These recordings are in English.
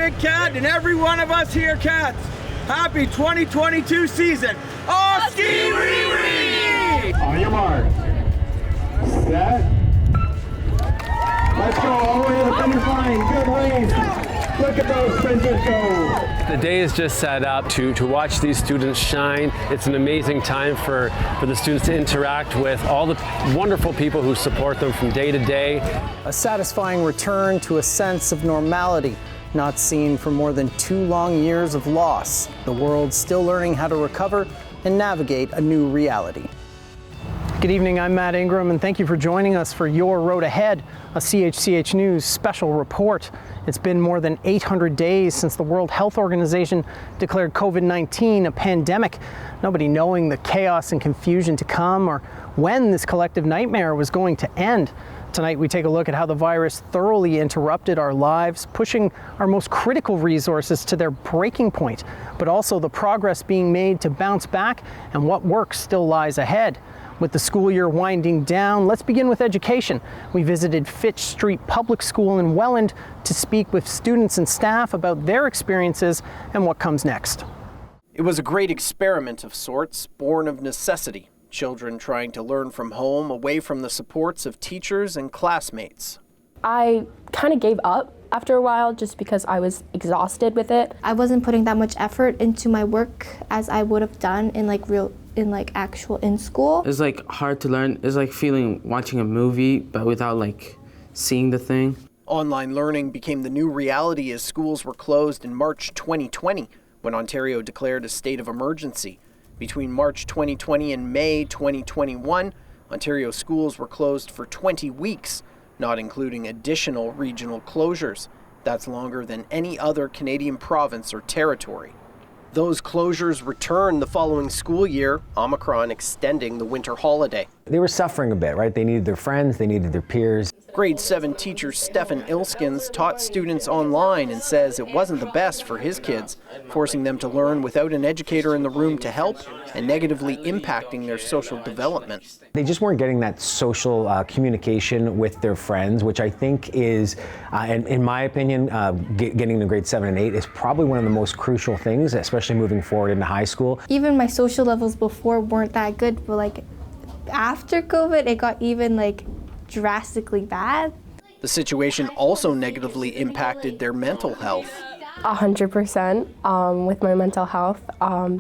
Big Cat, and every one of us here, Cats. Happy 2022 season. Oh, ski wee wee! On your mark. Set. Let's go all the way to the finish line. Good race. Look at those sprinters go. The day is just set up to watch these students shine. It's an amazing time for the students to interact with all the wonderful people who support them from day to day. A satisfying return to a sense of normality, not seen for more than 2 long years of loss. The world's still learning how to recover and navigate a new reality. Good evening, I'm Matt Ingram, and thank you for joining us for Your Road Ahead, a CHCH News special report. It's been more than 800 days since the World Health Organization declared COVID-19 a pandemic, nobody knowing the chaos and confusion to come or when this collective nightmare was going to end. Tonight we take a look at how the virus thoroughly interrupted our lives, pushing our most critical resources to their breaking point, but also the progress being made to bounce back and what work still lies ahead. With the school year winding down, let's begin with education. We visited Fitch Street Public School in Welland to speak with students and staff about their experiences and what comes next. It was a great experiment of sorts, born of necessity. Children trying to learn from home, away from the supports of teachers and classmates. I kind of gave up after a while just because I was exhausted with it. I wasn't putting that much effort into my work as I would have done in in school. It's hard to learn. It's like watching a movie, but without seeing the thing. Online learning became the new reality as schools were closed in March 2020, when Ontario declared a state of emergency. Between March 2020 and May 2021, Ontario schools were closed for 20 weeks, not including additional regional closures. That's longer than any other Canadian province or territory. Those closures returned the following school year, Omicron extending the winter holiday. They were suffering a bit, right? They needed their friends, they needed their peers. Grade 7 teacher Stefan Ilskins taught students online and says it wasn't the best for his kids, forcing them to learn without an educator in the room to help and negatively impacting their social development. They just weren't getting that social communication with their friends, which I think is, in my opinion, getting to grade 7 and 8 is probably one of the most crucial things, especially moving forward into high school. Even my social levels before weren't that good, but after COVID, it got even drastically bad. The situation also negatively impacted their mental health. 100% with my mental health.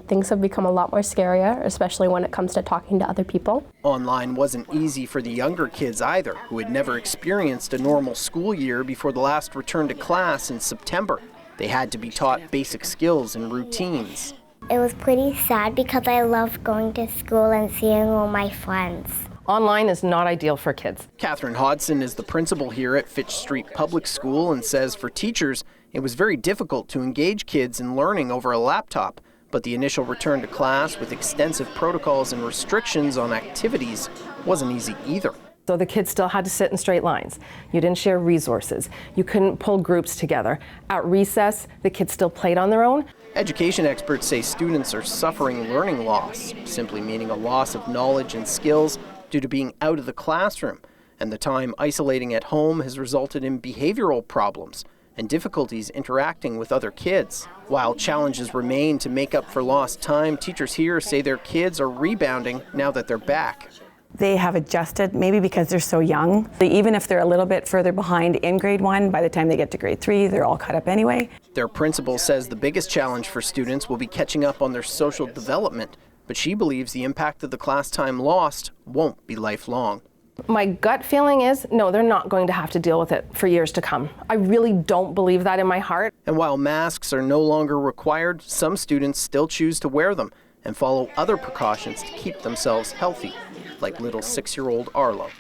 Things have become a lot more scarier, especially when it comes to talking to other people. Online wasn't easy for the younger kids either, who had never experienced a normal school year before the last return to class in September. They had to be taught basic skills and routines. It was pretty sad because I loved going to school and seeing all my friends. Online is not ideal for kids. Catherine Hodson is the principal here at Fitch Street Public School and says for teachers, it was very difficult to engage kids in learning over a laptop. But the initial return to class with extensive protocols and restrictions on activities wasn't easy either. So the kids still had to sit in straight lines. You didn't share resources. You couldn't pull groups together. At recess, the kids still played on their own. Education experts say students are suffering learning loss, simply meaning a loss of knowledge and skills due to being out of the classroom, and the time isolating at home has resulted in behavioral problems and difficulties interacting with other kids. While challenges remain to make up for lost time, teachers here say their kids are rebounding now that they're back. They have adjusted, maybe because they're so young. Even if they're a little bit further behind in grade 1, by the time they get to grade 3, they're all caught up anyway. Their principal says the biggest challenge for students will be catching up on their social development, but she believes the impact of the class time lost won't be lifelong. My gut feeling is, no, they're not going to have to deal with it for years to come. I really don't believe that in my heart. And while masks are no longer required, some students still choose to wear them and follow other precautions to keep themselves healthy, like little 6-year-old Arlo.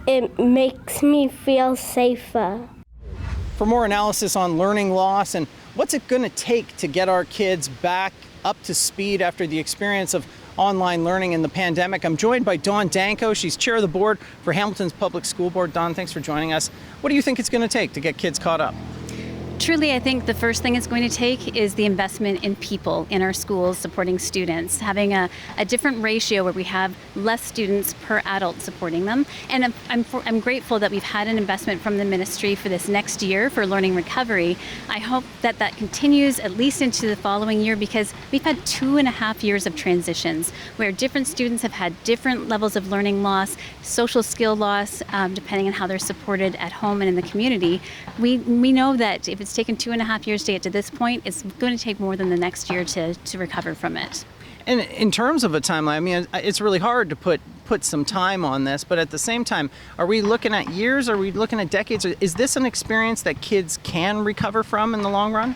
It makes me feel safer. For more analysis on learning loss and what's it going to take to get our kids back up to speed after the experience of online learning in the pandemic, I'm joined by Dawn Danko. She's chair of the board for Hamilton's Public School Board. Dawn, thanks for joining us. What do you think it's going to take to get kids caught up? Truly, I think the first thing it's going to take is the investment in people in our schools supporting students, having a different ratio where we have less students per adult supporting them. And I'm grateful that we've had an investment from the ministry for this next year for learning recovery. I hope that that continues at least into the following year, because we've had 2.5 years of transitions where different students have had different levels of learning loss, social skill loss, depending on how they're supported at home and in the community. We know that if it's taken 2.5 years to get to this point, it's going to take more than the next year to recover from it. And in terms of a timeline, I mean, it's really hard to put some time on this, but at the same time, are we looking at years? Are we looking at decades? Is this an experience that kids can recover from in the long run?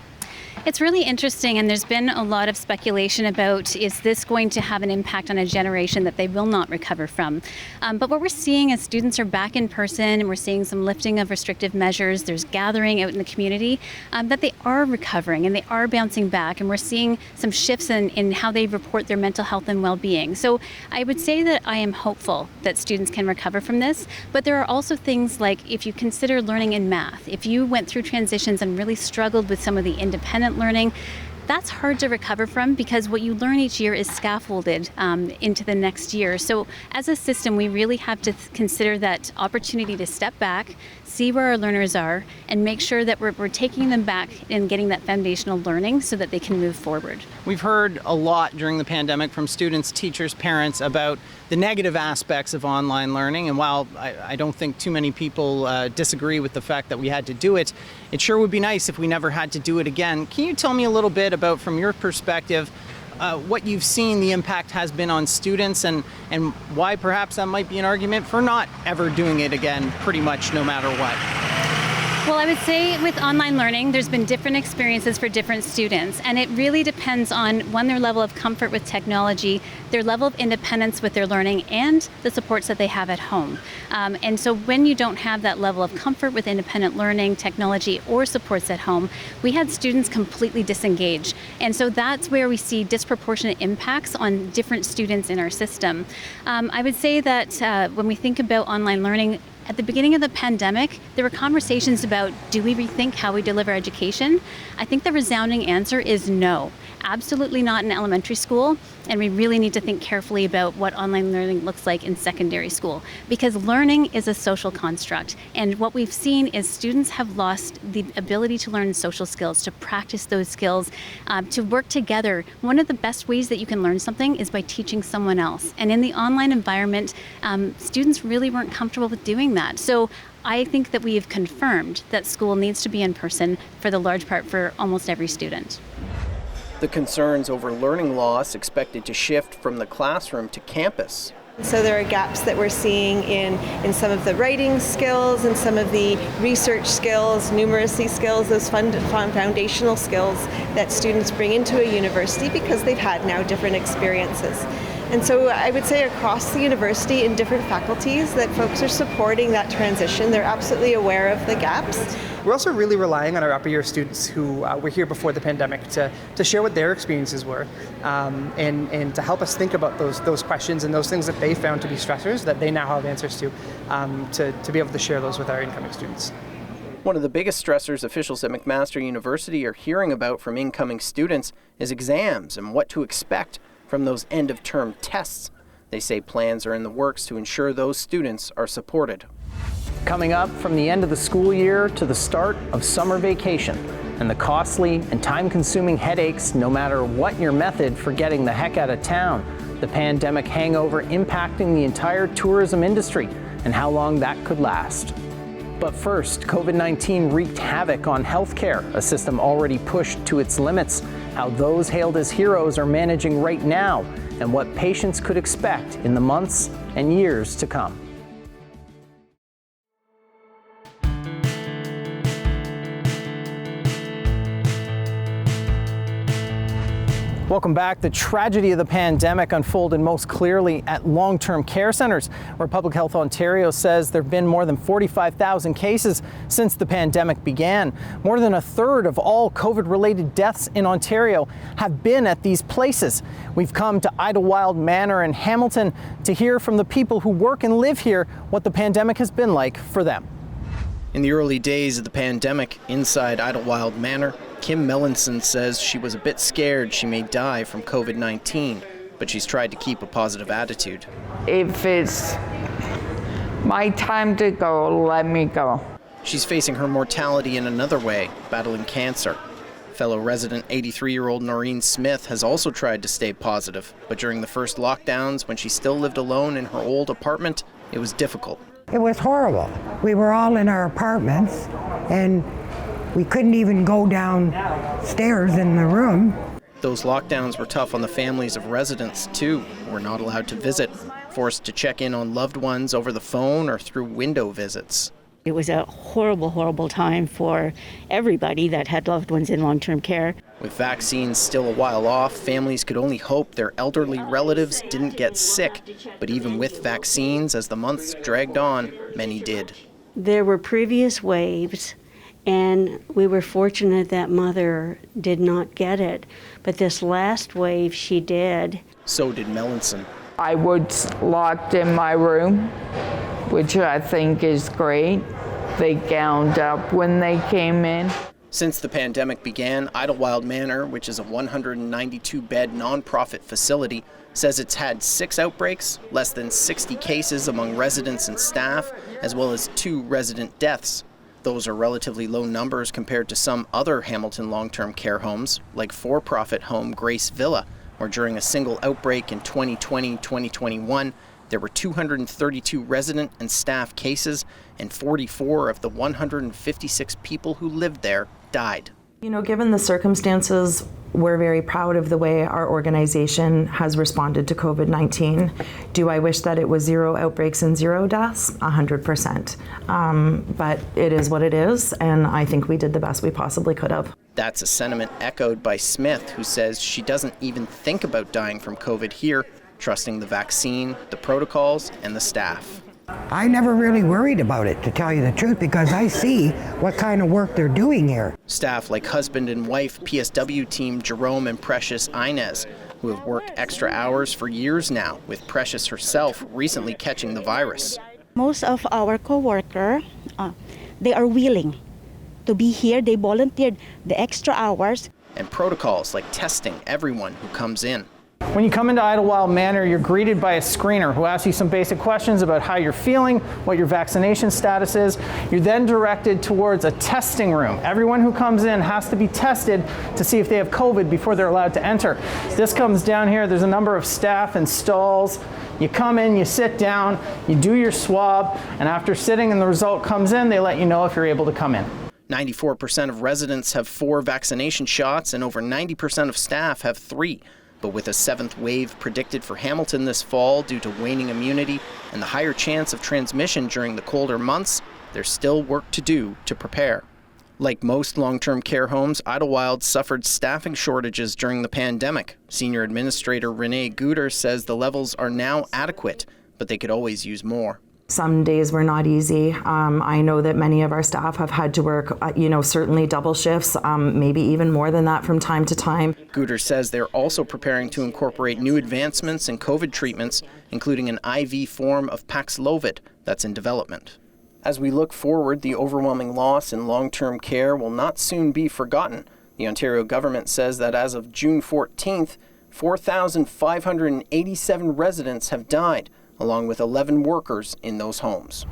It's really interesting, and there's been a lot of speculation about, is this going to have an impact on a generation that they will not recover from? But what we're seeing as students are back in person, and we're seeing some lifting of restrictive measures, there's gathering out in the community, that they are recovering and they are bouncing back, and we're seeing some shifts in how they report their mental health and well-being. So I would say that I am hopeful that students can recover from this, but there are also things like, if you consider learning in math, if you went through transitions and really struggled with some of the independent learning, that's hard to recover from, because what you learn each year is scaffolded into the next year. So as a system, we really have to consider that opportunity to step back, see where our learners are, and make sure that we're taking them back and getting that foundational learning so that they can move forward. We've heard a lot during the pandemic from students, teachers, parents about the negative aspects of online learning. And while I don't think too many people disagree with the fact that we had to do it, it sure would be nice if we never had to do it again. Can you tell me a little bit about, from your perspective, what you've seen the impact has been on students, and why perhaps that might be an argument for not ever doing it again, pretty much no matter what? Well, I would say with online learning, there's been different experiences for different students, and it really depends on, one, their level of comfort with technology, their level of independence with their learning, and the supports that they have at home. And so when you don't have that level of comfort with independent learning, technology, or supports at home, we had students completely disengage. And so that's where we see disproportionate impacts on different students in our system. I would say that when we think about online learning, at the beginning of the pandemic, there were conversations about, do we rethink how we deliver education? I think the resounding answer is no. Absolutely not in elementary school, and we really need to think carefully about what online learning looks like in secondary school, because learning is a social construct, and what we've seen is students have lost the ability to learn social skills, to practice those skills, to work together. One of the best ways that you can learn something is by teaching someone else, and in the online environment, students really weren't comfortable with doing that. So I think that we have confirmed that school needs to be in person for the large part for almost every student. The concerns over learning loss expected to shift from the classroom to campus. So there are gaps that we're seeing in some of the writing skills and some of the research skills, numeracy skills, those foundational skills that students bring into a university because they've had now different experiences. And so I would say across the university in different faculties that folks are supporting that transition. They're absolutely aware of the gaps. We're also really relying on our upper year students who were here before the pandemic to share what their experiences were and to help us think about those questions and those things that they found to be stressors that they now have answers to be able to share those with our incoming students. One of the biggest stressors officials at McMaster University are hearing about from incoming students is exams and what to expect from those end-of-term tests. They say plans are in the works to ensure those students are supported. Coming up, from the end of the school year to the start of summer vacation, and the costly and time-consuming headaches, no matter what your method for getting the heck out of town, the pandemic hangover impacting the entire tourism industry, and how long that could last. But first, COVID-19 wreaked havoc on healthcare, a system already pushed to its limits, how those hailed as heroes are managing right now, and what patients could expect in the months and years to come. Welcome back. The tragedy of the pandemic unfolded most clearly at long-term care centers, where Public Health Ontario says there have been more than 45,000 cases since the pandemic began. More than a third of all COVID-related deaths in Ontario have been at these places. We've come to Idlewild Manor in Hamilton to hear from the people who work and live here what the pandemic has been like for them. In the early days of the pandemic, inside Idlewild Manor, Kim Mellinson says she was a bit scared she may die from COVID-19, but she's tried to keep a positive attitude. If it's my time to go, let me go. She's facing her mortality in another way, battling cancer. Fellow resident 83-year-old Noreen Smith has also tried to stay positive, but during the first lockdowns, when she still lived alone in her old apartment, it was difficult. It was horrible. We were all in our apartments, and we couldn't even go downstairs in the room. Those lockdowns were tough on the families of residents, too, who were not allowed to visit, forced to check in on loved ones over the phone or through window visits. It was a horrible, horrible time for everybody that had loved ones in long-term care. With vaccines still a while off, families could only hope their elderly relatives didn't get sick. But even with vaccines, as the months dragged on, many did. There were previous waves, and we were fortunate that Mother did not get it. But this last wave, she did. So did Mellinson. I was locked in my room, which I think is great. They gowned up when they came in. Since the pandemic began, Idlewild Manor, which is a 192-bed nonprofit facility, says it's had 6 outbreaks, less than 60 cases among residents and staff, as well as 2 resident deaths. Those are relatively low numbers compared to some other Hamilton long-term care homes, like for-profit home Grace Villa, where during a single outbreak in 2020-2021, there were 232 resident and staff cases, and 44 of the 156 people who lived there died. You know, given the circumstances, we're very proud of the way our organization has responded to COVID-19. Do I wish that it was 0 outbreaks and 0 deaths? 100%. But it is what it is, and I think we did the best we possibly could have. That's a sentiment echoed by Smith, who says she doesn't even think about dying from COVID here, trusting the vaccine, the protocols, and the staff. I never really worried about it, to tell you the truth, because I see what kind of work they're doing here. Staff like husband and wife PSW team Jerome and Precious Inez, who have worked extra hours for years now, with Precious herself recently catching the virus. Most of our co-workers, they are willing to be here. They volunteered the extra hours. And protocols like testing everyone who comes in. When you come into Idlewild Manor, you're greeted by a screener who asks you some basic questions about how you're feeling, what your vaccination status is. You're then directed towards a testing room. Everyone who comes in has to be tested to see if they have COVID before they're allowed to enter. This comes down here. There's a number of staff and stalls. You come in, you sit down, you do your swab, and after sitting and the result comes in, they let you know if you're able to come in. 94% of residents have 4 vaccination shots, and over 90% of staff have 3. But with a 7th wave predicted for Hamilton this fall due to waning immunity and the higher chance of transmission during the colder months, there's still work to do to prepare. Like most long-term care homes, Idlewild suffered staffing shortages during the pandemic. Senior Administrator Renee Guter says the levels are now adequate, but they could always use more. Some days were not easy. I know that many of our staff have had to work, certainly double shifts, maybe even more than that from time to time. Guter says they're also preparing to incorporate new advancements in COVID treatments, including an IV form of Paxlovid that's in development. As we look forward, the overwhelming loss in long-term care will not soon be forgotten. The Ontario government says that as of June 14th, 4,587 residents have died, along with 11 workers in those homes.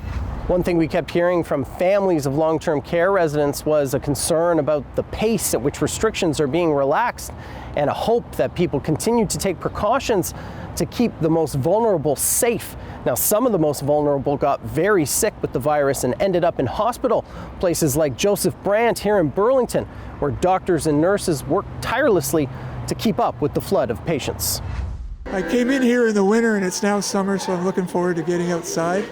One thing we kept hearing from families of long-term care residents was a concern about the pace at which restrictions are being relaxed and a hope that people continue to take precautions to keep the most vulnerable safe. Now, some of the most vulnerable got very sick with the virus and ended up in hospital, places like Joseph Brant here in Burlington, where doctors and nurses worked tirelessly to keep up with the flood of patients. I came in here in the winter and it's now summer, so I'm looking forward to getting outside.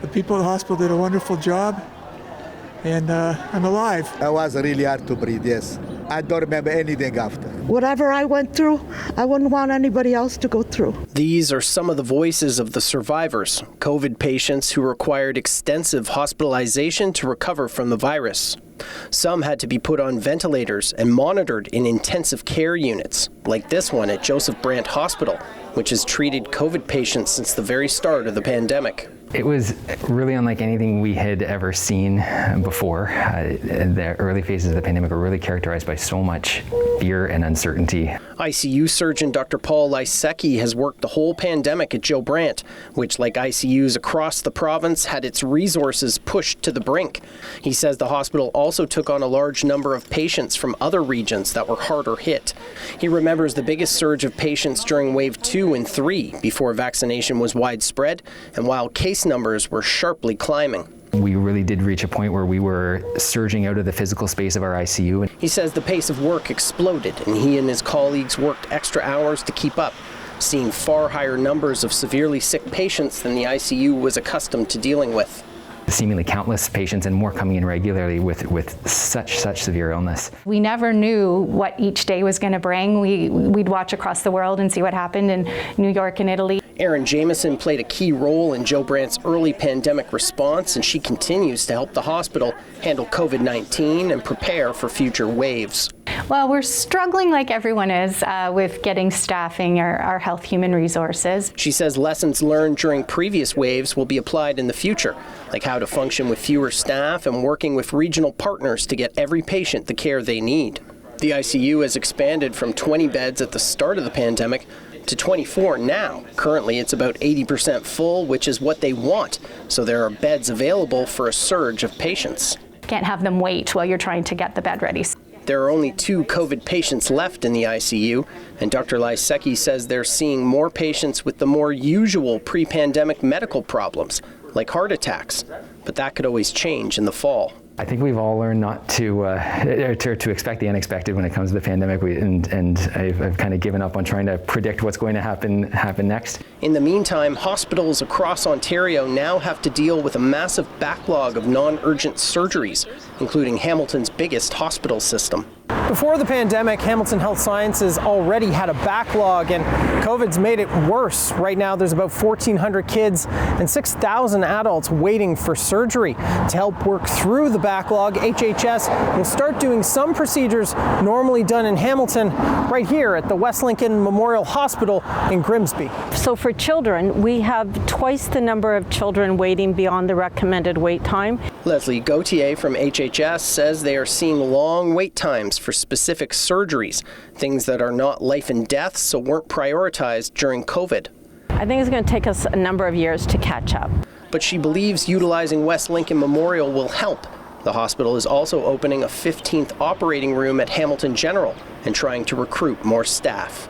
The people at the hospital did a wonderful job, and I'm alive. It was really hard to breathe, yes. I don't remember anything after. Whatever I went through, I wouldn't want anybody else to go through. These are some of the voices of the survivors, COVID patients who required extensive hospitalization to recover from the virus. Some had to be put on ventilators and monitored in intensive care units, like this one at Joseph Brant Hospital, which has treated COVID patients since the very start of the pandemic. It was really unlike anything we had ever seen before. The early phases of the pandemic were really characterized by so much fear and uncertainty. ICU surgeon Dr. Paul Lysecki has worked the whole pandemic at Joe Brant, which, like ICUs across the province, had its resources pushed to the brink. He says the hospital also took on a large number of patients from other regions that were harder hit. He remembers the biggest surge of patients during Wave 2 and 3 before vaccination was widespread, and while case numbers were sharply climbing. We really did reach a point where we were surging out of the physical space of our ICU. He says the pace of work exploded, and he and his colleagues worked extra hours to keep up, seeing far higher numbers of severely sick patients than the ICU was accustomed to dealing with. Seemingly countless patients, and more coming in regularly with such severe illness. We never knew what each day was going to bring. We'd watch across the world and see what happened in New York and Italy. Erin Jameson played a key role in Joe Brant's early pandemic response, and she continues to help the hospital handle COVID-19 and prepare for future waves. Well, we're struggling like everyone is with getting staffing our health human resources. She says lessons learned during previous waves will be applied in the future, like how to function with fewer staff and working with regional partners to get every patient the care they need. The ICU has expanded from 20 beds at the start of the pandemic to 24 now. Currently, it's about 80% full, which is what they want, so there are beds available for a surge of patients. Can't have them wait while you're trying to get the bed ready. There are only 2 COVID patients left in the ICU, and Dr. Lysecki says they're seeing more patients with the more usual pre-pandemic medical problems, like heart attacks, but that could always change in the fall. I think we've all learned not to expect the unexpected when it comes to the pandemic, and I've kind of given up on trying to predict what's going to happen next. In the meantime, hospitals across Ontario now have to deal with a massive backlog of non-urgent surgeries, including Hamilton's biggest hospital system. Before the pandemic, Hamilton Health Sciences already had a backlog, and COVID's made it worse. Right now, there's about 1,400 kids and 6,000 adults waiting for surgery. To help work through the backlog, HHS will start doing some procedures normally done in Hamilton right here at the West Lincoln Memorial Hospital in Grimsby. So for children, we have twice the number of children waiting beyond the recommended wait time. Leslie Gauthier from HHS says they are seeing long wait times for specific surgeries, things that are not life and death, so weren't prioritized during COVID. I think it's going to take us a number of years to catch up. But she believes utilizing West Lincoln Memorial will help. The hospital is also opening a 15th operating room at Hamilton General and trying to recruit more staff.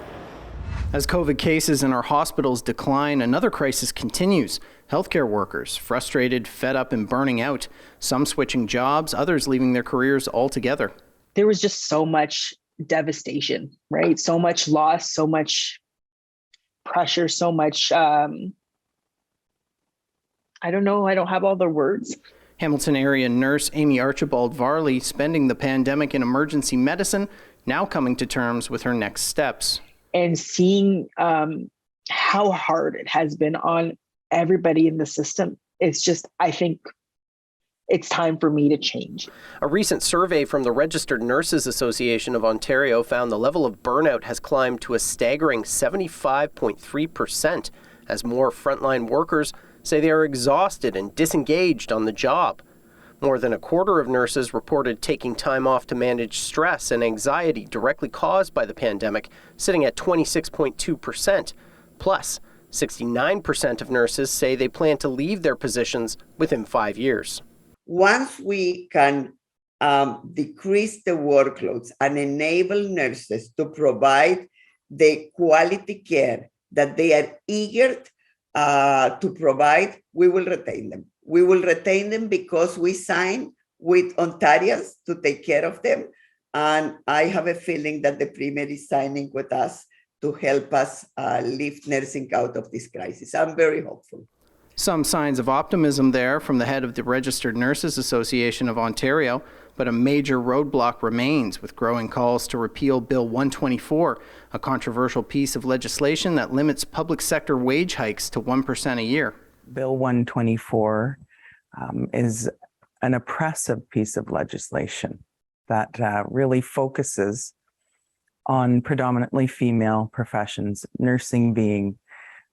As COVID cases in our hospitals decline, another crisis continues. Healthcare workers, frustrated, fed up, and burning out. Some switching jobs, others leaving their careers altogether. There was just so much devastation, right? So much loss, so much pressure, so much, I don't know, I don't have all the words. Hamilton area nurse Amy Archibald Varley spending the pandemic in emergency medicine, now coming to terms with her next steps. And seeing how hard it has been on everybody in the system, it's just, I think, it's time for me to change. A recent survey from the Registered Nurses Association of Ontario found the level of burnout has climbed to a staggering 75.3%, as more frontline workers say they are exhausted and disengaged on the job. More than a quarter of nurses reported taking time off to manage stress and anxiety directly caused by the pandemic, sitting at 26.2%. Plus, 69% of nurses say they plan to leave their positions within 5 years. Once we can decrease the workloads and enable nurses to provide the quality care that they are eager to provide, we will retain them. We will retain them because we sign with Ontarians to take care of them. And I have a feeling that the Premier is signing with us to help us lift nursing out of this crisis. I'm very hopeful. Some signs of optimism there from the head of the Registered Nurses Association of Ontario, but a major roadblock remains with growing calls to repeal Bill 124, a controversial piece of legislation that limits public sector wage hikes to 1% a year. Bill 124 is an oppressive piece of legislation that really focuses on predominantly female professions, nursing being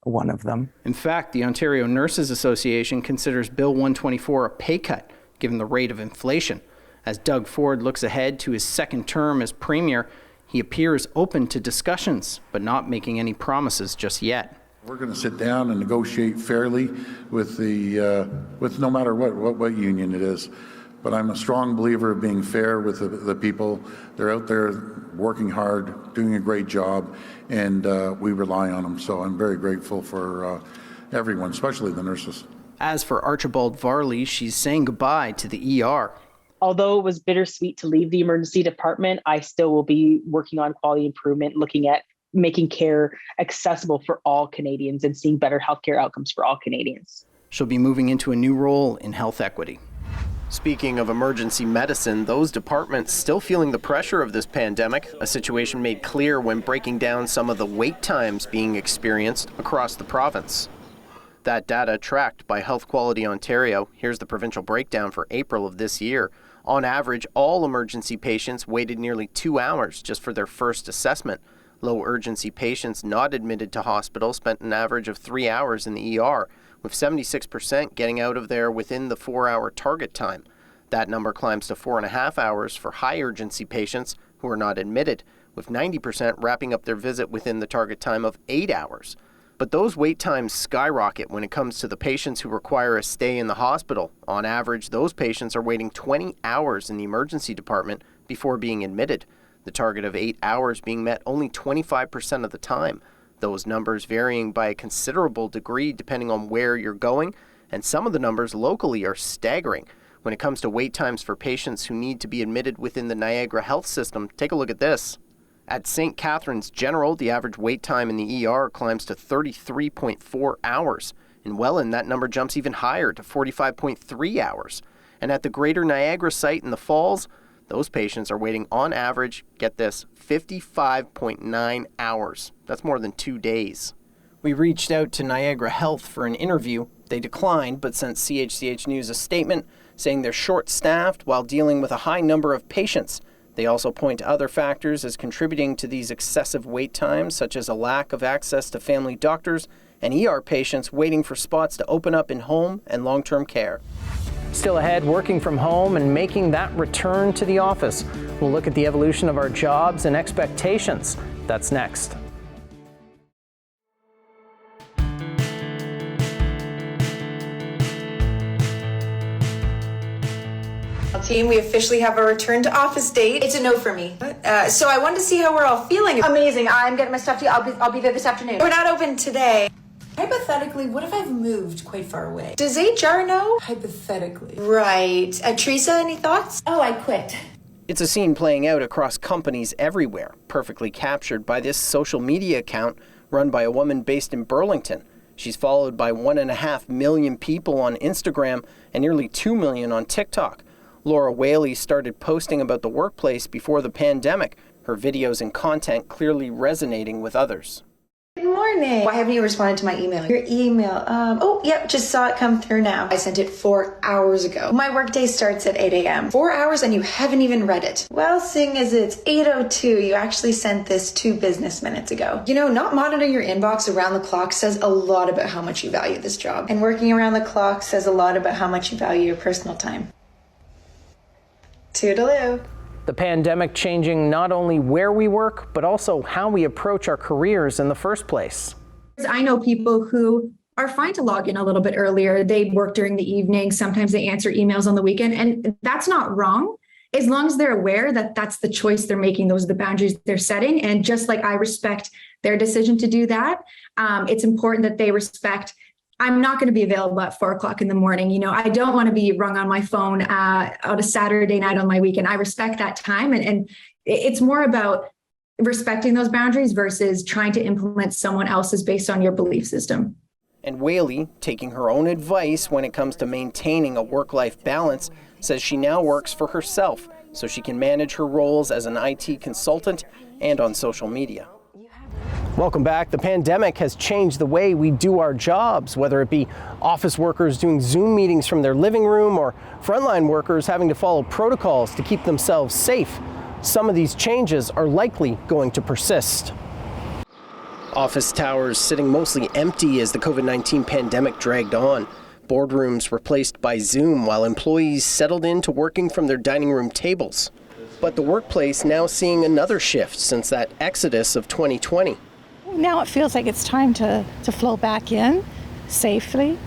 one of them. In fact, the Ontario Nurses Association considers Bill 124 a pay cut, given the rate of inflation. As Doug Ford looks ahead to his second term as Premier, he appears open to discussions, but not making any promises just yet. We're going to sit down and negotiate fairly with no matter what union it is. But I'm a strong believer of being fair with the people. They're out there working hard, doing a great job, and we rely on them. So I'm very grateful for everyone, especially the nurses. As for Archibald Varley, she's saying goodbye to the ER. Although it was bittersweet to leave the emergency department, I still will be working on quality improvement, looking at making care accessible for all Canadians and seeing better healthcare outcomes for all Canadians. She'll be moving into a new role in health equity. Speaking of emergency medicine, those departments still feeling the pressure of this pandemic, a situation made clear when breaking down some of the wait times being experienced across the province. That data tracked by Health Quality Ontario. Here's the provincial breakdown for April of this year. On average, all emergency patients waited nearly 2 hours just for their first assessment. Low urgency patients not admitted to hospital spent an average of 3 hours in the ER, with 76% getting out of there within the 4-hour target time. That number climbs to 4.5 hours for high urgency patients who are not admitted, with 90% wrapping up their visit within the target time of 8 hours. But those wait times skyrocket when it comes to the patients who require a stay in the hospital. On average, those patients are waiting 20 hours in the emergency department before being admitted. The target of 8 hours being met only 25% of the time. Those numbers varying by a considerable degree depending on where you're going, and some of the numbers locally are staggering. When it comes to wait times for patients who need to be admitted within the Niagara Health System, take a look at this. At St. Catharines General, the average wait time in the ER climbs to 33.4 hours. In Welland, that number jumps even higher to 45.3 hours. And at the Greater Niagara site in the Falls, those patients are waiting on average, get this, 55.9 hours. That's more than 2 days. We reached out to Niagara Health for an interview. They declined, but sent CHCH News a statement saying they're short-staffed while dealing with a high number of patients. They also point to other factors as contributing to these excessive wait times, such as a lack of access to family doctors and ER patients waiting for spots to open up in home and long-term care. Still ahead, working from home and making that return to the office. We'll look at the evolution of our jobs and expectations. That's next. Team, we officially have a return to office date. It's a no for me. So I wanted to see how we're all feeling. Amazing. I'm getting my stuff to you. I'll be there this afternoon. We're not open today. Hypothetically, what if I've moved quite far away? Does HR know? Hypothetically. Right. Teresa, any thoughts? Oh, I quit. It's a scene playing out across companies everywhere, perfectly captured by this social media account run by a woman based in Burlington. She's followed by 1.5 million people on Instagram and nearly 2 million on TikTok. Laura Whaley started posting about the workplace before the pandemic, her videos and content clearly resonating with others. Good morning. Why haven't you responded to my email? Your email. Yep, just saw it come through now. I sent it 4 hours ago. My workday starts at 8 a.m. 4 hours and you haven't even read it. Well, seeing as it's 8:02, you actually sent this 2 business minutes ago. You know, not monitoring your inbox around the clock says a lot about how much you value this job. And working around the clock says a lot about how much you value your personal time. Toodaloo. The pandemic changing not only where we work, but also how we approach our careers in the first place. I know people who are fine to log in a little bit earlier. They work during the evening. Sometimes they answer emails on the weekend, and that's not wrong. As long as they're aware that that's the choice they're making, those are the boundaries they're setting. And just like I respect their decision to do that, it's important that they respect I'm not going to be available at 4 o'clock in the morning. You know, I don't want to be rung on my phone on a Saturday night on my weekend. I respect that time. And it's more about respecting those boundaries versus trying to implement someone else's based on your belief system. And Whaley, taking her own advice when it comes to maintaining a work-life balance, says she now works for herself so she can manage her roles as an IT consultant and on social media. Welcome back. The pandemic has changed the way we do our jobs, whether it be office workers doing Zoom meetings from their living room or frontline workers having to follow protocols to keep themselves safe. Some of these changes are likely going to persist. Office towers sitting mostly empty as the COVID-19 pandemic dragged on. Boardrooms replaced by Zoom while employees settled into working from their dining room tables. But the workplace now seeing another shift since that exodus of 2020. Now it feels like it's time to flow back in safely.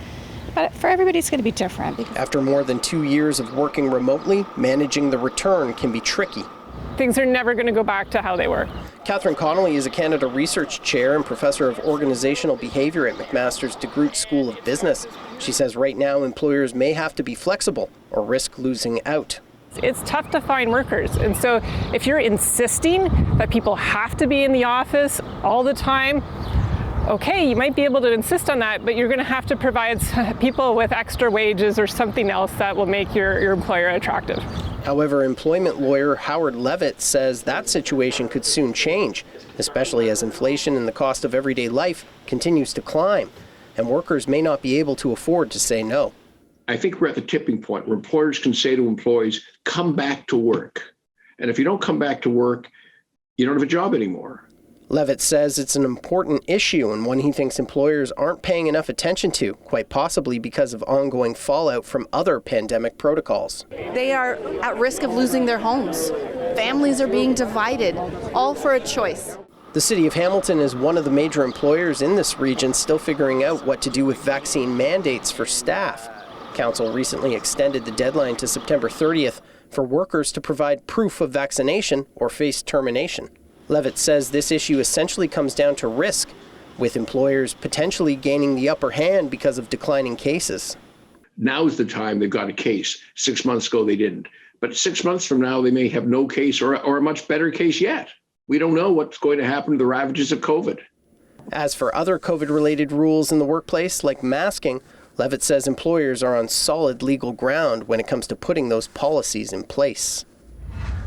But for everybody, it's going to be different. After more than 2 years of working remotely, managing the return can be tricky. Things are never going to go back to how they were. Catherine Connolly is a Canada Research Chair and Professor of Organizational Behavior at McMaster's DeGroote School of Business. She says right now employers may have to be flexible or risk losing out. It's tough to find workers. And so if you're insisting that people have to be in the office all the time, okay, you might be able to insist on that, but you're going to have to provide people with extra wages or something else that will make your employer attractive. However, employment lawyer Howard Levitt says that situation could soon change, especially as inflation and the cost of everyday life continues to climb, and workers may not be able to afford to say no. I think we're at the tipping point where employers can say to employees, come back to work. And if you don't come back to work, you don't have a job anymore. Levitt says it's an important issue and one he thinks employers aren't paying enough attention to, quite possibly because of ongoing fallout from other pandemic protocols. They are at risk of losing their homes. Families are being divided, all for a choice. The city of Hamilton is one of the major employers in this region, still figuring out what to do with vaccine mandates for staff. Council recently extended the deadline to September 30th for workers to provide proof of vaccination or face termination. Levitt says this issue essentially comes down to risk, with employers potentially gaining the upper hand because of declining cases. Now's the time they've got a case. 6 months ago, they didn't. But 6 months from now, they may have no case or a much better case yet. We don't know what's going to happen to the ravages of COVID. As for other COVID-related rules in the workplace, like masking, Levitt says employers are on solid legal ground when it comes to putting those policies in place.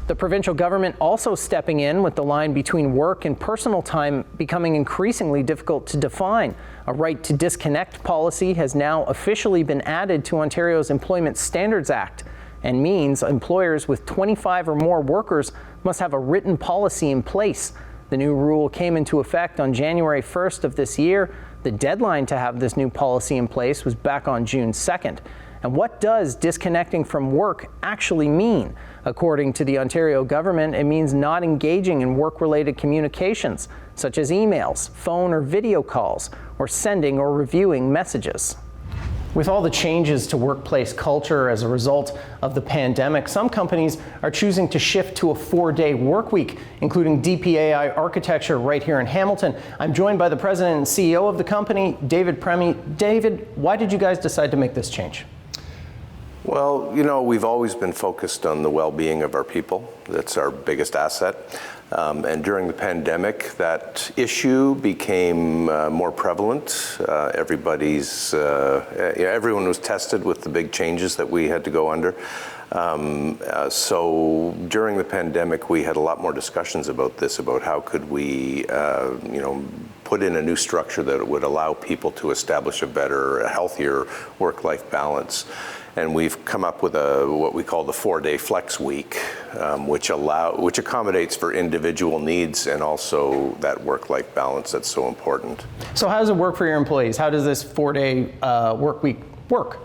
The provincial government also stepping in with the line between work and personal time becoming increasingly difficult to define. A right to disconnect policy has now officially been added to Ontario's Employment Standards Act and means employers with 25 or more workers must have a written policy in place. The new rule came into effect on January 1st of this year. The deadline to have this new policy in place was back on June 2nd. And what does disconnecting from work actually mean? According to the Ontario government, it means not engaging in work-related communications, such as emails, phone or video calls, or sending or reviewing messages. With all the changes to workplace culture as a result of the pandemic, some companies are choosing to shift to a 4-day work week, including DPAI Architecture right here in Hamilton. I'm joined by the president and CEO of the company, David Premi. David, why did you guys decide to make this change? Well, you know, we've always been focused on the well-being of our people. That's our biggest asset. And during the pandemic, that issue became more prevalent. Everyone was tested with the big changes that we had to go under. So during the pandemic, we had a lot more discussions about this, about how could we, put in a new structure that would allow people to establish a healthier work-life balance. And we've come up with what we call the 4-day flex week, which accommodates for individual needs and also that work-life balance that's so important. So how does it work for your employees? How does this 4-day work week work?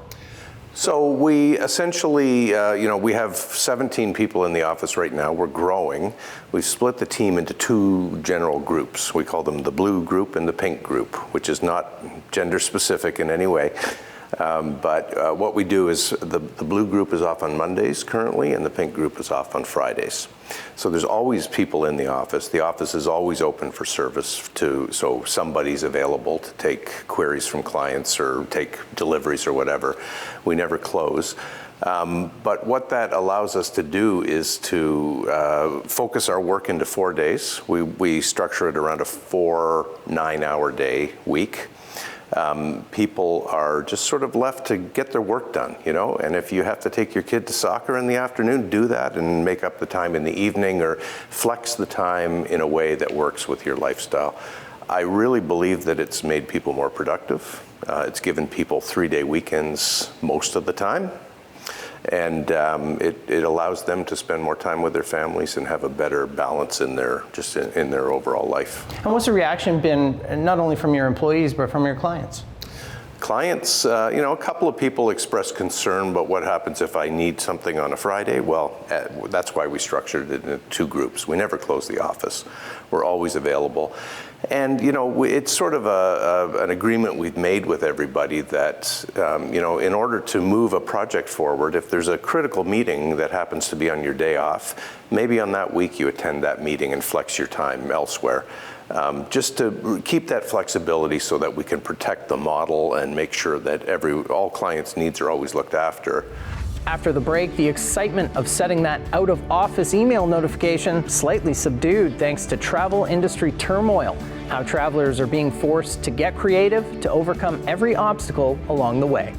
So we essentially, we have 17 people in the office right now. We're growing. We've split the team into 2 general groups. We call them the blue group and the pink group, which is not gender specific in any way. But what we do is the blue group is off on Mondays currently, and the pink group is off on Fridays. So there's always people in the office. The office is always open for service so somebody's available to take queries from clients or take deliveries or whatever. We never close. But what that allows us to do is to focus our work into 4 days. We structure it around a 4 9-hour day week. People are just sort of left to get their work done, and if you have to take your kid to soccer in the afternoon, do that and make up the time in the evening or flex the time in a way that works with your lifestyle. I really believe that it's made people more productive. It's given people 3-day weekends most of the time. And it allows them to spend more time with their families and have a better balance in their overall life. And what's the reaction been, not only from your employees, but from your clients? Clients, a couple of people express concern about what happens if I need something on a Friday. Well, that's why we structured it in 2 groups. We never close the office. We're always available. And, it's sort of an agreement we've made with everybody that, in order to move a project forward, if there's a critical meeting that happens to be on your day off, maybe on that week you attend that meeting and flex your time elsewhere. Just to keep that flexibility so that we can protect the model and make sure that all clients' needs are always looked after. After the break, the excitement of setting that out-of-office email notification slightly subdued thanks to travel industry turmoil. How travelers are being forced to get creative to overcome every obstacle along the way.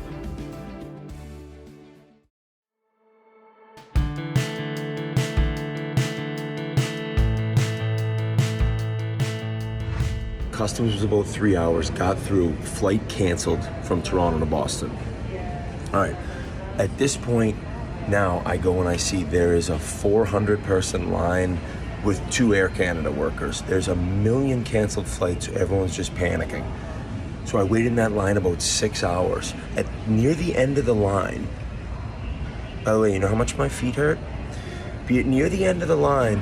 Customs was about 3 hours, got through, flight canceled from Toronto to Boston. All right, at this point now I go and I see there is a 400-person line with 2 Air Canada workers. There's 1 million canceled flights, everyone's just panicking. So I waited in that line about 6 hours. Near the end of the line, by the way, you know how much my feet hurt? Near the end of the line,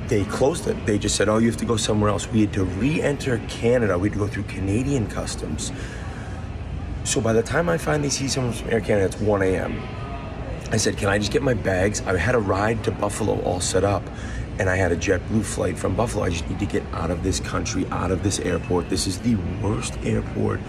they closed it. They just said, oh, you have to go somewhere else. We had to re-enter Canada. We had to go through Canadian customs. So by the time I finally see someone from Air Canada, it's 1 a.m. I said, can I just get my bags? I had a ride to Buffalo all set up, and I had a JetBlue flight from Buffalo. I just need to get out of this country, out of this airport. This is the worst airport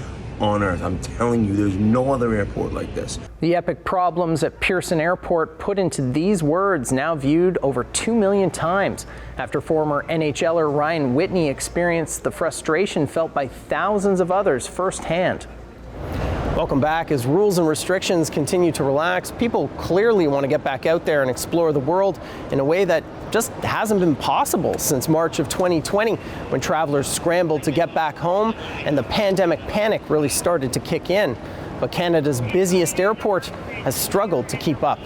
on earth. I'm telling you, there's no other airport like this. The epic problems at Pearson Airport put into these words, now viewed over 2 million times, after former NHLer Ryan Whitney experienced the frustration felt by thousands of others firsthand. Welcome back. As rules and restrictions continue to relax, people clearly want to get back out there and explore the world in a way that just hasn't been possible since March of 2020, when travelers scrambled to get back home and the pandemic panic really started to kick in. But Canada's busiest airport has struggled to keep up.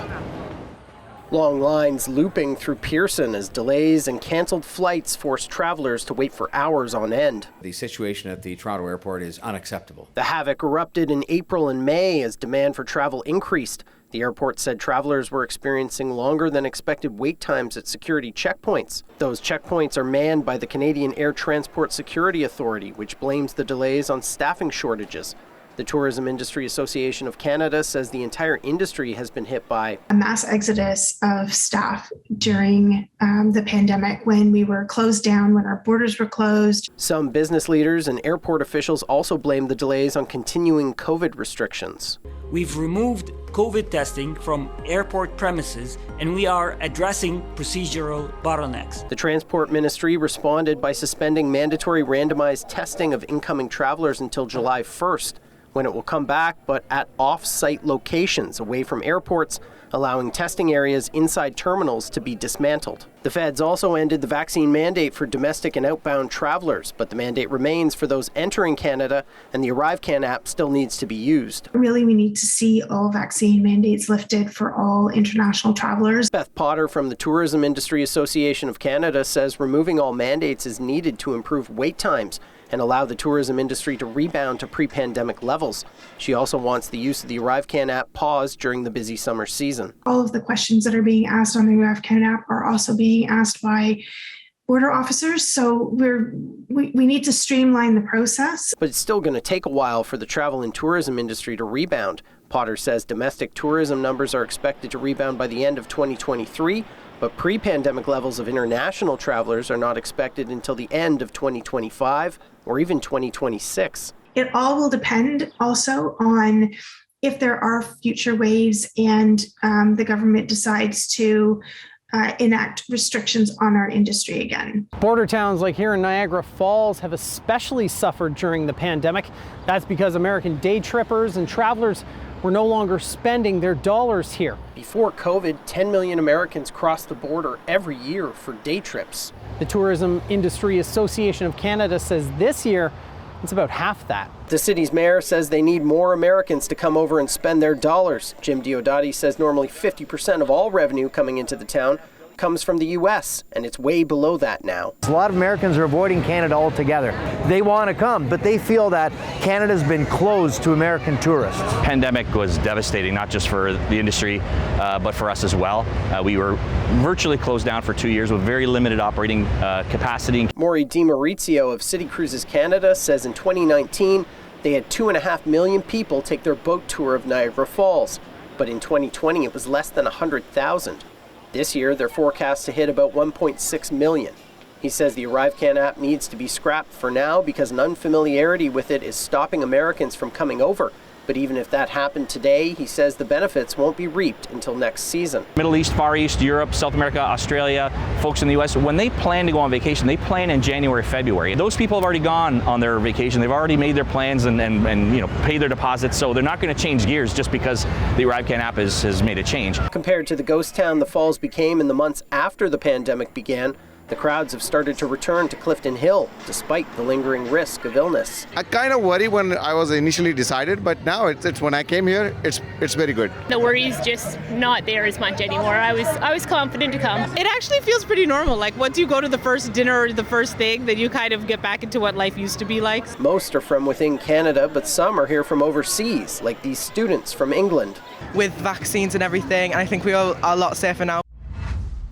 Long lines looping through Pearson as delays and canceled flights force travelers to wait for hours on end. The situation at the Toronto airport is unacceptable. The havoc erupted in April and May as demand for travel increased. The airport said travelers were experiencing longer than expected wait times at security checkpoints. Those checkpoints are manned by the Canadian Air Transport Security Authority, which blames the delays on staffing shortages. The Tourism Industry Association of Canada says the entire industry has been hit by a mass exodus of staff during the pandemic, when we were closed down, when our borders were closed. Some business leaders and airport officials also blame the delays on continuing COVID restrictions. We've removed COVID testing from airport premises, and we are addressing procedural bottlenecks. The Transport Ministry responded by suspending mandatory randomized testing of incoming travelers until July 1st. When it will come back, but at off-site locations away from airports, allowing testing areas inside terminals to be dismantled. The feds also ended the vaccine mandate for domestic and outbound travelers, but the mandate remains for those entering Canada, and the ArriveCan app still needs to be used. Really, we need to see all vaccine mandates lifted for all international travelers. Beth Potter from the Tourism Industry Association of Canada says removing all mandates is needed to improve wait times and allow the tourism industry to rebound to pre-pandemic levels. She also wants the use of the ArriveCan app paused during the busy summer season. All of the questions that are being asked on the ArriveCan app are also being asked by border officers, so we need to streamline the process. But it's still going to take a while for the travel and tourism industry to rebound. Potter says domestic tourism numbers are expected to rebound by the end of 2023, but pre-pandemic levels of international travelers are not expected until the end of 2025 or even 2026. It all will depend also on if there are future waves and the government decides to enact restrictions on our industry again. Border towns like here in Niagara Falls have especially suffered during the pandemic. That's because American day trippers and travelers were no longer spending their dollars here. Before COVID, 10 million Americans crossed the border every year for day trips. The Tourism Industry Association of Canada says this year, It's about half that. The city's mayor says they need more Americans to come over and spend their dollars. Jim Diodati says normally 50% of all revenue coming into the town comes from the U.S., and it's way below that now. A lot of Americans are avoiding Canada altogether. They want to come, but they feel that Canada's been closed to American tourists. Pandemic was devastating, not just for the industry, but for us as well. We were virtually closed down for 2 years with very limited operating capacity. Maury DiMaurizio of City Cruises Canada says in 2019, they had 2.5 million people take their boat tour of Niagara Falls, but in 2020 it was less than 100,000. This year, they're forecast to hit about 1.6 million. He says the ArriveCan app needs to be scrapped for now because an unfamiliarity with it is stopping Americans from coming over. But even if that happened today, he says the benefits won't be reaped until next season. Middle East, Far East, Europe, South America, Australia, folks in the U.S., when they plan to go on vacation, they plan in January, February. Those people have already gone on their vacation. They've already made their plans and paid their deposits, so they're not going to change gears just because the ArriveCan app has made a change. Compared to the ghost town the Falls became in the months after the pandemic began, the crowds have started to return to Clifton Hill, despite the lingering risk of illness. I kind of worried when I was initially decided, but now it's when I came here, it's very good. The worry's just not there as much anymore. I was confident to come. It actually feels pretty normal. Like once you go to the first dinner or the first thing, then you kind of get back into what life used to be like. Most are from within Canada, but some are here from overseas, like these students from England. With vaccines and everything, and I think we are a lot safer now.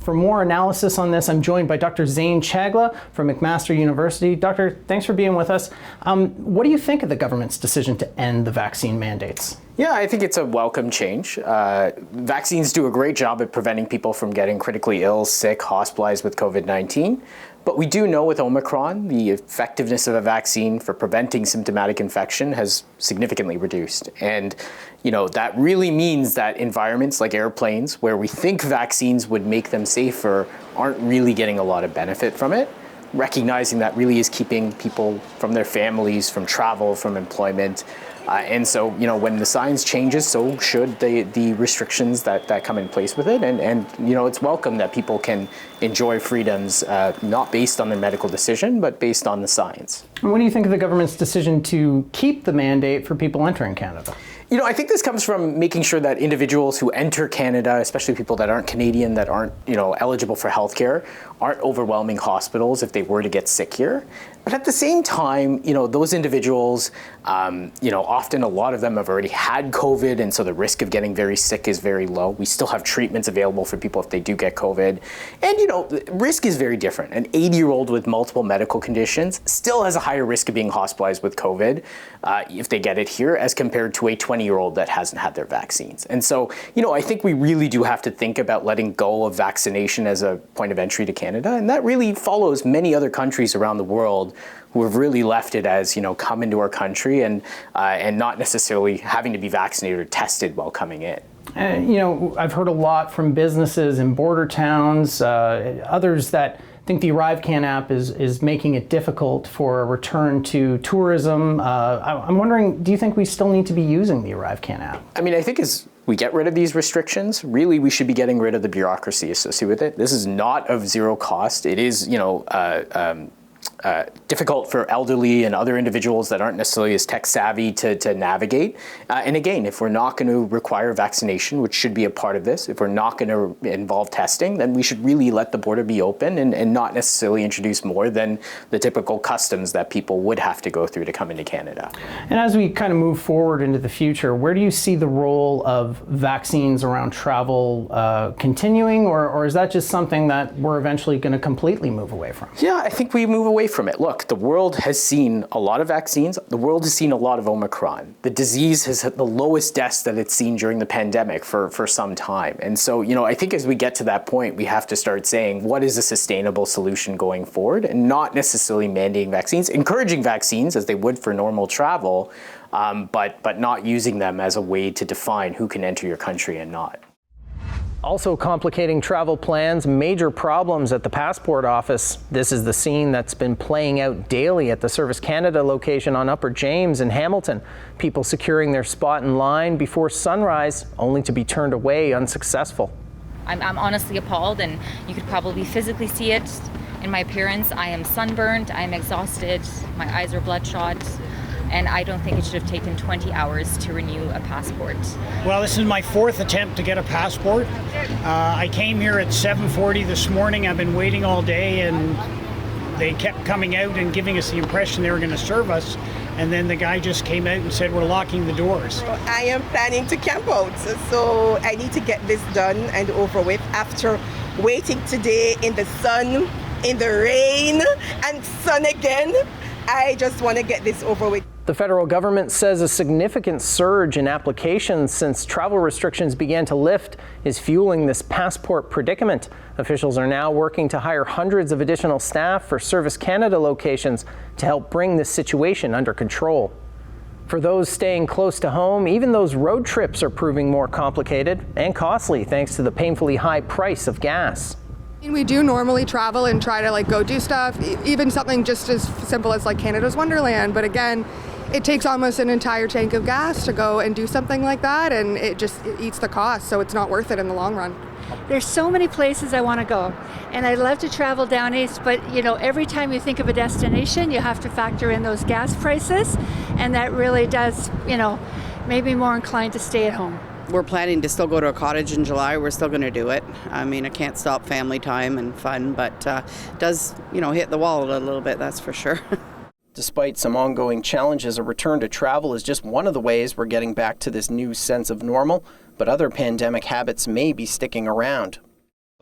For more analysis on this, I'm joined by Dr. Zane Chagla from McMaster University. Doctor, thanks for being with us. What do you think of the government's decision to end the vaccine mandates? Yeah, I think it's a welcome change. Vaccines do a great job at preventing people from getting critically ill, sick, hospitalized with COVID-19. But we do know with Omicron, the effectiveness of a vaccine for preventing symptomatic infection has significantly reduced. And that really means that environments like airplanes, where we think vaccines would make them safer, aren't really getting a lot of benefit from it. Recognizing that really is keeping people from their families, from travel, from employment. And so, when the science changes, so should the restrictions that come in place with it. And it's welcome that people can enjoy freedoms, not based on their medical decision, but based on the science. And what do you think of the government's decision to keep the mandate for people entering Canada? I think this comes from making sure that individuals who enter Canada, especially people that aren't Canadian, that aren't, eligible for healthcare, aren't overwhelming hospitals if they were to get sick here. But at the same time, those individuals, often a lot of them have already had COVID, and so the risk of getting very sick is very low. We still have treatments available for people if they do get COVID. And, risk is very different. An 80-year-old with multiple medical conditions still has a higher risk of being hospitalized with COVID if they get it here as compared to a 20-year-old that hasn't had their vaccines. And so, I think we really do have to think about letting go of vaccination as a point of entry to Canada. And that really follows many other countries around the world who have really left it as, come into our country and not necessarily having to be vaccinated or tested while coming in. I've heard a lot from businesses in border towns, others that think the ArriveCan app is making it difficult for a return to tourism. I'm wondering, do you think we still need to be using the ArriveCan app? I think as we get rid of these restrictions, really we should be getting rid of the bureaucracy associated with it. This is not of zero cost. It is, difficult for elderly and other individuals that aren't necessarily as tech savvy to navigate. And again, if we're not going to require vaccination, which should be a part of this, if we're not going to involve testing, then we should really let the border be open and not necessarily introduce more than the typical customs that people would have to go through to come into Canada. And as we kind of move forward into the future, where do you see the role of vaccines around travel continuing, or is that just something that we're eventually going to completely move away from? Yeah, I think we move away from it. Look, the world has seen a lot of vaccines. The world has seen a lot of Omicron. The disease has hit the lowest deaths that it's seen during the pandemic for some time. And so, I think as we get to that point, we have to start saying, what is a sustainable solution going forward? And not necessarily mandating vaccines, encouraging vaccines as they would for normal travel, but not using them as a way to define who can enter your country and not. Also complicating travel plans, major problems at the passport office. This is the scene that's been playing out daily at the Service Canada location on Upper James in Hamilton. People securing their spot in line before sunrise, only to be turned away unsuccessful. I'm honestly appalled, and you could probably physically see it In my appearance, I am sunburned, I am exhausted, my eyes are bloodshot, and I don't think it should have taken 20 hours to renew a passport. Well, this is my 4th attempt to get a passport. I came here at 7:40 this morning. I've been waiting all day, and they kept coming out and giving us the impression they were going to serve us. And then the guy just came out and said, we're locking the doors. I am planning to camp out, so I need to get this done and over with after waiting today in the sun, in the rain, and sun again. I just want to get this over with. The federal government says a significant surge in applications since travel restrictions began to lift is fueling this passport predicament. Officials are now working to hire hundreds of additional staff for Service Canada locations to help bring this situation under control. For those staying close to home, even those road trips are proving more complicated and costly thanks to the painfully high price of gas. We do normally travel and try to go do stuff, even something just as simple as Canada's Wonderland. But again, it takes almost an entire tank of gas to go and do something like that, and it eats the cost, so it's not worth it in the long run. There's so many places I want to go, and I love to travel down east, but every time you think of a destination, you have to factor in those gas prices, and that really does, make me more inclined to stay at home. We're planning to still go to a cottage in July. We're still going to do it. I mean, I can't stop family time and fun, but does, hit the wall a little bit, that's for sure. Despite some ongoing challenges, a return to travel is just one of the ways we're getting back to this new sense of normal, but other pandemic habits may be sticking around.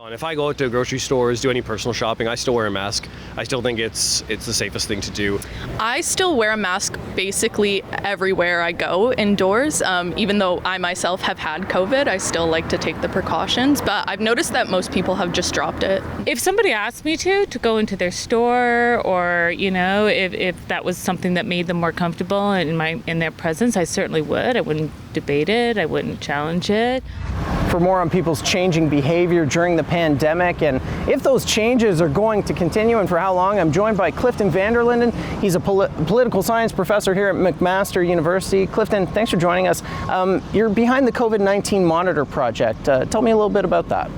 If I go out to grocery stores, do any personal shopping, I still wear a mask. I still think it's the safest thing to do. I still wear a mask basically everywhere I go indoors. Even though I myself have had COVID, I still like to take the precautions, but I've noticed that most people have just dropped it. If somebody asked me to go into their store, or if that was something that made them more comfortable in their presence, I certainly would. I wouldn't debate it. I wouldn't challenge it. For more on people's changing behavior during the pandemic and if those changes are going to continue and for how long, I'm joined by Clifton Vanderlinden. He's a political science professor here at McMaster University. Clifton, thanks for joining us. You're behind the COVID-19 Monitor Project. Tell me a little bit about that.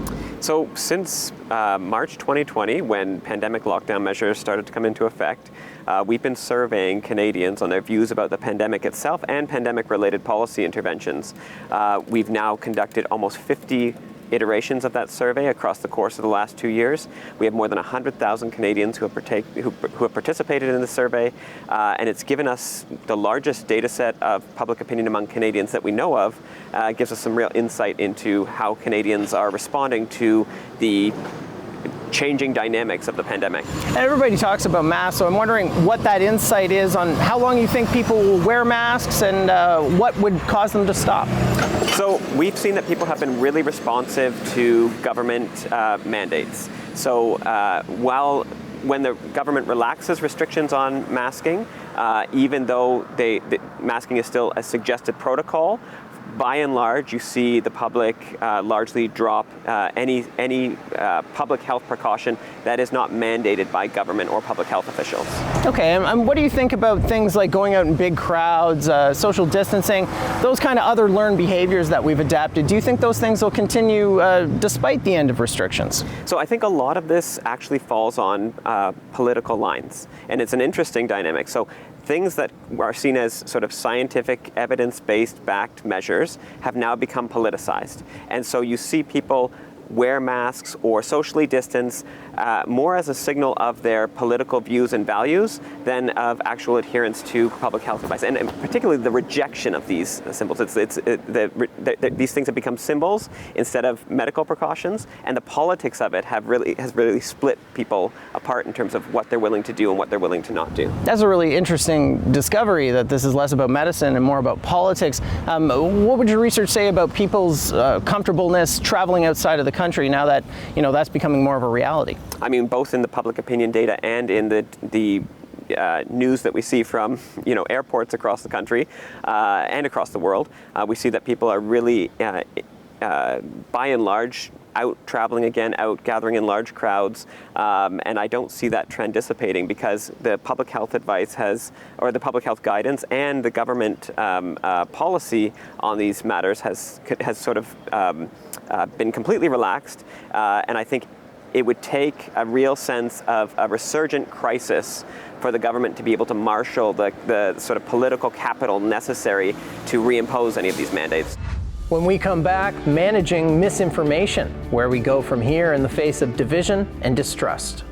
So since March 2020, when pandemic lockdown measures started to come into effect, we've been surveying Canadians on their views about the pandemic itself and pandemic-related policy interventions. We've now conducted almost 50 iterations of that survey across the course of the last 2 years. We have more than 100,000 Canadians who have participated in the survey, and it's given us the largest data set of public opinion among Canadians that we know of. Gives us some real insight into how Canadians are responding to the changing dynamics of the pandemic. And everybody talks about masks, so I'm wondering what that insight is on how long you think people will wear masks and what would cause them to stop. So we've seen that people have been really responsive to government mandates. So when the government relaxes restrictions on masking, even though masking is still a suggested protocol, by and large, you see the public largely drop any public health precaution that is not mandated by government or public health officials. Okay, and what do you think about things like going out in big crowds, social distancing, those kind of other learned behaviors that we've adapted? Do you think those things will continue despite the end of restrictions? So I think a lot of this actually falls on political lines, and it's an interesting dynamic. So things that are seen as sort of scientific, evidence-based backed measures have now become politicized. And so you see people wear masks or socially distance more as a signal of their political views and values than of actual adherence to public health advice, and particularly the rejection of these symbols. These things have become symbols instead of medical precautions, and the politics of it has really split people apart in terms of what they're willing to do and what they're willing to not do. That's a really interesting discovery, that this is less about medicine and more about politics. What would your research say about people's comfortableness traveling outside of the country now that that's becoming more of a reality? I mean, both in the public opinion data and in the news that we see from airports across the country and across the world, we see that people are really, by and large, out traveling again, out gathering in large crowds, and I don't see that trend dissipating because the public health advice or the public health guidance and the government policy on these matters has sort of been completely relaxed, and I think it would take a real sense of a resurgent crisis for the government to be able to marshal the sort of political capital necessary to reimpose any of these mandates. When we come back, managing misinformation, where we go from here in the face of division and distrust.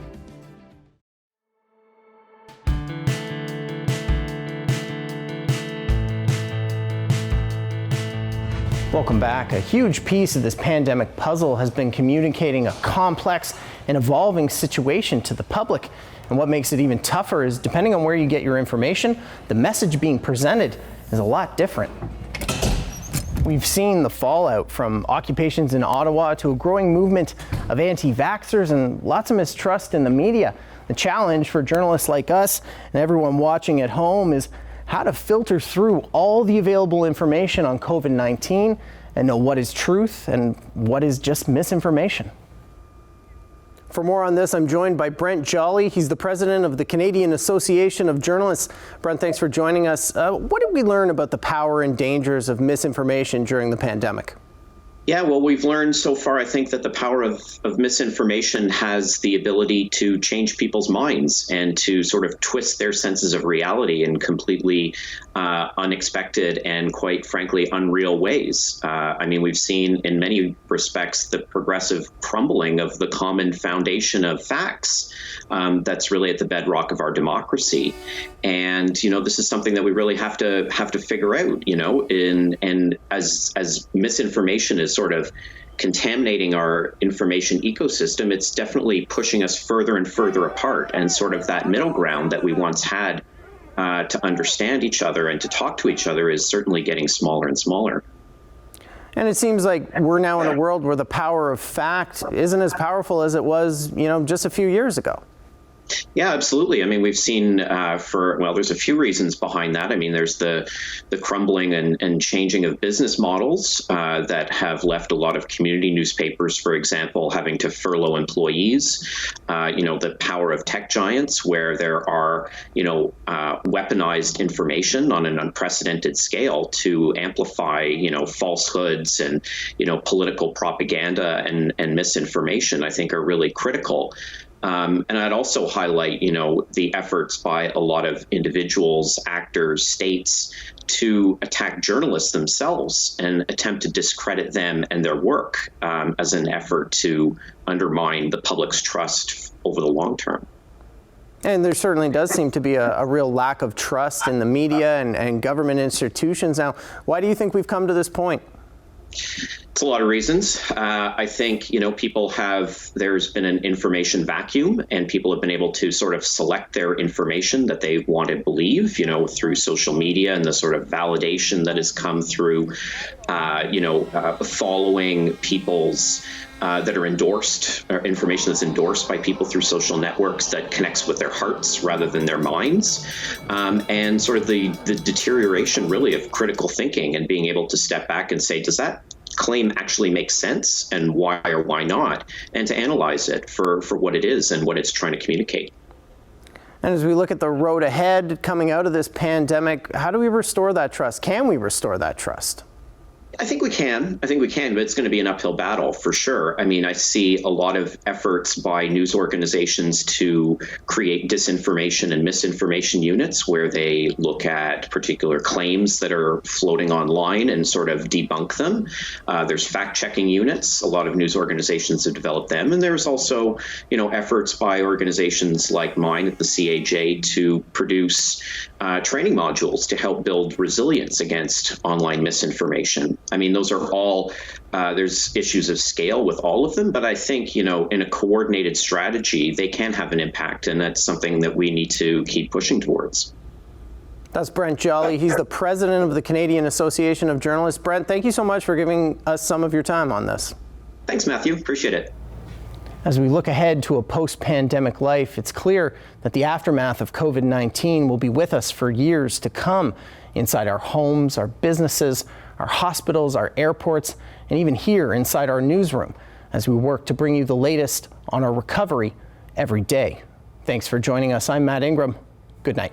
Welcome back. A huge piece of this pandemic puzzle has been communicating a complex and evolving situation to the public. And what makes it even tougher is, depending on where you get your information, the message being presented is a lot different. We've seen the fallout from occupations in Ottawa to a growing movement of anti-vaxxers and lots of mistrust in the media. The challenge for journalists like us and everyone watching at home is how to filter through all the available information on COVID-19 and know what is truth and what is just misinformation. For more on this, I'm joined by Brent Jolly. He's the president of the Canadian Association of Journalists. Brent, thanks for joining us. What did we learn about the power and dangers of misinformation during the pandemic? Yeah, well, we've learned so far, I think, that the power of misinformation has the ability to change people's minds and to sort of twist their senses of reality in completely unexpected and, quite frankly, unreal ways. I mean, we've seen in many respects the progressive crumbling of the common foundation of facts that's really at the bedrock of our democracy. And, you know, this is something that we really have to figure out, you know, and as misinformation is sort of contaminating our information ecosystem, it's definitely pushing us further and further apart. And sort of that middle ground that we once had to understand each other and to talk to each other is certainly getting smaller and smaller. And it seems like we're now in a world where the power of fact isn't as powerful as it was, you know, just a few years ago. Yeah, absolutely. I mean, we've seen there's a few reasons behind that. I mean, there's the crumbling and changing of business models that have left a lot of community newspapers, for example, having to furlough employees. The power of tech giants, where there are, weaponized information on an unprecedented scale to amplify, falsehoods and, political propaganda and misinformation, I think are really critical. And I'd also highlight, the efforts by a lot of individuals, actors, states to attack journalists themselves and attempt to discredit them and their work as an effort to undermine the public's trust over the long term. And there certainly does seem to be a real lack of trust in the media and government institutions. Now, why do you think we've come to this point? It's a lot of reasons. I think, there's been an information vacuum and people have been able to sort of select their information that they want to believe, through social media and the sort of validation that has come through, following people's that are endorsed, or information that's endorsed by people through social networks that connects with their hearts rather than their minds, and sort of the deterioration really of critical thinking and being able to step back and say, does that claim actually make sense and why or why not, and to analyze it for what it is and what it's trying to communicate. And as we look at the road ahead coming out of this pandemic, how do we restore that trust? Can we restore that trust? I think we can, but it's going to be an uphill battle for sure. I mean, I see a lot of efforts by news organizations to create disinformation and misinformation units where they look at particular claims that are floating online and sort of debunk them. There's fact-checking units. A lot of news organizations have developed them. And there's also, efforts by organizations like mine at the CHCH to produce training modules to help build resilience against online misinformation. I mean, those are all, there's issues of scale with all of them, but I think, in a coordinated strategy, they can have an impact, and that's something that we need to keep pushing towards. That's Brent Jolly. He's the president of the Canadian Association of Journalists. Brent, thank you so much for giving us some of your time on this. Thanks, Matthew. Appreciate it. As we look ahead to a post-pandemic life, it's clear that the aftermath of COVID-19 will be with us for years to come, inside our homes, our businesses, our hospitals, our airports, and even here inside our newsroom, as we work to bring you the latest on our recovery every day. Thanks for joining us. I'm Matt Ingram. Good night.